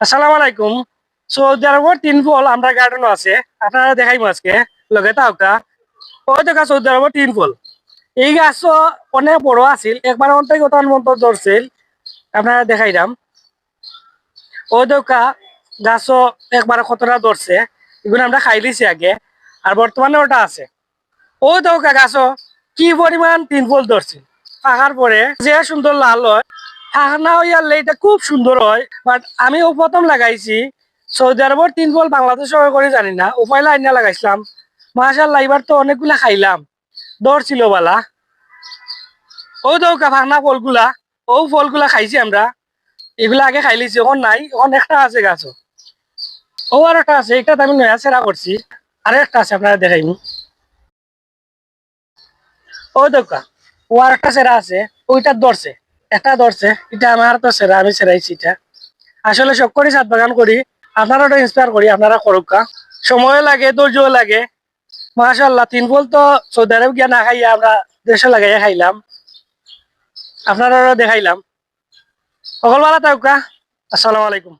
আসসালামু আলাইকুম। সৌদি আরবের তিন ফল আমরা গার্ডেনও আছে, আপনারা দেখাইমু আজকে লগে তাওকা। ওই দেখা সৌদি আরবের তিন ফল। এই গাছ অনেক বড় আছিল, একবার অন্তত গতান মন্ত ধরছিল, আপনারা দেখাইলাম। ওই দেখা গাছ একবার কতটা ধরছে, এগুলো আমরা খাই লিছি আগে, আর বর্তমানে ওটা আছে। ওই দেখা গাছ কি পরিমাণ তিন ফল ধরছিল, পাকার পরে যে সুন্দর লাল হয়, ফাঁকনা হইয়ালে এটা খুব সুন্দর হয়। বাট আমি ও প্রথম লাগাইছি সৌদি আরবের তিন ফল, বাংলাদেশ করে জানি না, উপায় আইনা লাগাইছিলাম। মাশাআল্লাহ এবার তো অনেকগুলা খাইলাম, দৌড় ছিল বালা। ও দৌকা ফাঁকনা ফলগুলা, ও ফলগুলা খাইছি আমরা, এগুলা আগে খাইলিছি, এখন নাই, এখন একটা আছে গাছ। ও আর একটা আছে, এটা আমি নয়া সেরা করছি, আর একটা আছে আপনারা দেখাইনি। ও দৌকা ও আর একটা সেরা আছে, ওইটা ধরছে, একটা ধরছে, এটা আমার তো সেরা, আমি সেরাইছি এটা। আসলে সব করি ছাদ বাগান করি, আপনারা ইন্সপায়ার করি, আপনারা করুকা। সময় লাগে, ধৈর্য লাগে। মাশাআল্লাহ তিন ফল তো সৌদি আরব গিয়া না খাইয়া আমরা দেশে লাগাইয়া খাইলাম, আপনারা দেখাইলাম। সকল ভালো থাকুকা। আসসালামু আলাইকুম।